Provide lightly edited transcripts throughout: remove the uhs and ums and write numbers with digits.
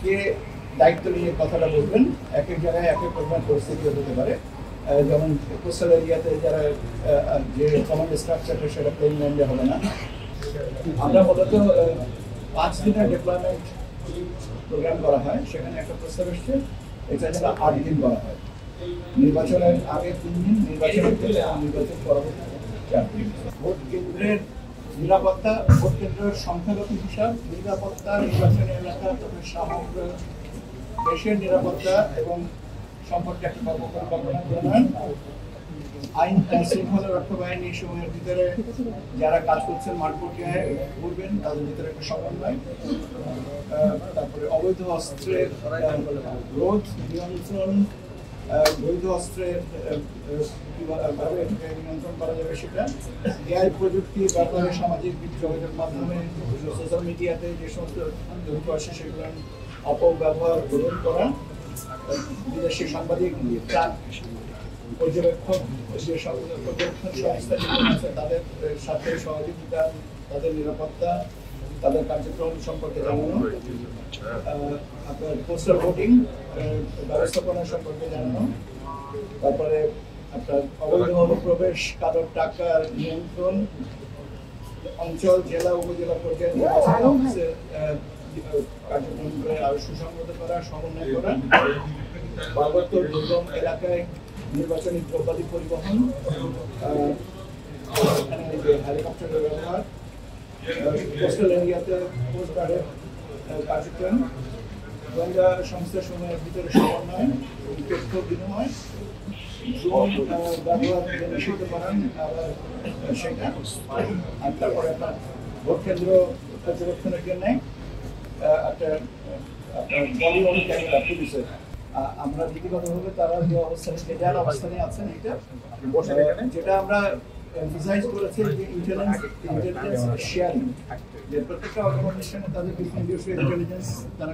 কে দায়িত্ব নিয়ে কথাটা বলবেন। এক এক জায়গায় এক এক রকমের পরিস্থিতি হতে পারে। যেমন কোস্টাল এরিয়াতে যারা যে কমান্ড স্ট্রাকচারটা সেটা প্লেন ল্যান্ডে হবে না। আমরা মূলত 5 দিনের ডেপ্লয়মেন্ট প্রোগ্রাম করা হয়, সেখানে একটা প্রস্তাব এসছে এটা যেন 8 দিন করা হয়। নির্বাচনের আগে 3 দিন, নির্বাচনের পরে নির্বাচন পরবর্তী 4 দিন। ভোট কেন্দ্রের নিরাপত্তা, ভোট কেন্দ্রের সংখ্যাগত হিসাব, নিরাপত্তা, নির্বাচনী এলাকা তথা সমগ্র দেশের নিরাপত্তা এবং সম্পর্কে একটা কর্মপরিকল্পনা প্রণয়ন, আইন শৃঙ্খলা রক্ষা বাহিনী সময়ের ভিতরে যারা কাজ করছেন মাঠ পর্যায়ে করবেন তাদের ভিতরে একটা সমন্বয়, তারপরে অবৈধ অস্ত্রের রোধ, নিয়ন্ত্রণ, বৈধ অস্ত্রের কিভাবে নিয়ন্ত্রণ করা যাবে সেটা, এআই প্রযুক্তি ব্যাপারে সামাজিক যোগাযোগ মাধ্যমে সোশ্যাল মিডিয়াতে যে সমস্ত তথ্য আসে সেগুলো অপব্যবহার গ্রহণ করা, বিদেশি সাংবাদিক পর্যবেক্ষক যে পর্যবেক্ষণ সংস্থা আছে তাদের সাথে সহযোগিতা, তাদের নিরাপত্তা, তাদের কার্যক্রম সম্পর্কে জানানো, আপনার পোস্টাল ভোটিং ব্যবস্থাপনা সম্পর্কে জানানো, তারপরে আপনার অবৈধ অনুপ্রবেশ, কারোর টাকার নিয়ন্ত্রণ, অঞ্চল, জেলা, উপজেলা পর্যায়ে কার্যক্রম করে আরো সুসংগত করা, সমন্বয় করা, পার্বত্য দুর্গম এলাকায় নির্বাচনী দ্রব্যাদি পরিবহন, হেলিকপ্টারের ব্যবহার, কোস্টাল এরিয়াতে কোস্ট গার্ডের কার্যক্রম, গোয়েন্দা সংস্থা সমূহের ভিতরে সমন্বয়, তথ্য বিনিময়, ড্রোন ব্যবহার নিষিদ্ধ করেন সেটা, আর তারপরে আপনার ভোট কেন্দ্র পর্যবেক্ষণের জন্য একটা আপনার বলি ক্যামেরা পুলিশের। আমরা নীতিগতভাবে তারা যে অবস্থানে যার অবস্থানে আছেন এটা যেটা আমরা এমফাসাইজ করেছি যে ইন্টেলিজেন্স শেয়ারিং, যে প্রত্যেকটা অর্গানাইজেশনে তাদের নিজস্ব ইন্টেলিজেন্স তারা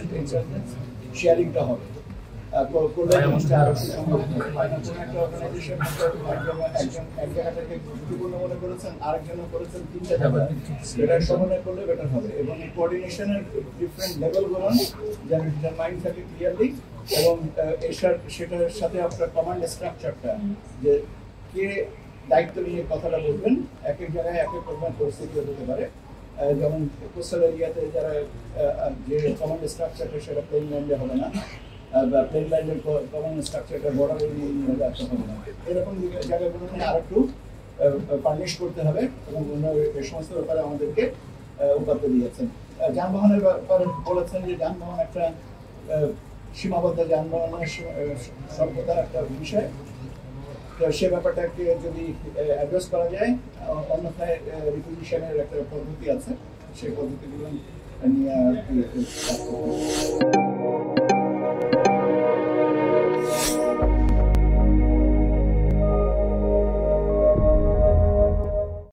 ইন্টেলিজেন্স শেয়ারিংটা হবে করলে জিনিসটা আরো সম্ভব একটা অর্গানাইজেশন একজন এক জায়গা থেকে ঝুঁকিপূর্ণ মনে করেছেন, আরেকজন করেছেন 3টা জায়গা, এটা সমন্বয় করলে বেটার হবে এবং এই কোঅর্ডিনেশনের ডিফারেন্ট লেভেলগুলো যেন ডিটারমাইন থাকে ক্লিয়ারলি এবং সেটার সাথে আপনার কমান্ড স্ট্রাকচারটা যে কে দায়িত্ব নিয়ে কথাটা বলবেন। এক এক জায়গায় এক এক রকমের পরিস্থিতি হতে পারে। যেমন কোস্টাল এরিয়াতে যারা যে কমান্ড স্ট্রাকচারটা সেটা প্লেন ল্যান্ডে হবে না, প্লেন লাইনের কমান্ড স্ট্রাকচারটা বর্ডারে নিয়ে রাখতে হবে না, এরকম জায়গাগুলো নিয়ে আর একটু পারমিশ করতে হবে এবং এই সমস্ত ব্যাপারে আমাদেরকে উপাত্ত দিয়েছেন। যানবাহনের ব্যাপারে বলেছেন যে যানবাহন একটা সীমাবদ্ধ যানবাহনের স্বল্পতার একটা বিষয়, তো সে ব্যাপারটাকে যদি অ্যাড্রেস করা যায়, অন্যথায় রিকুইজিশনের একটা পদ্ধতি আছে, সেই পদ্ধতিগুলো নিয়ে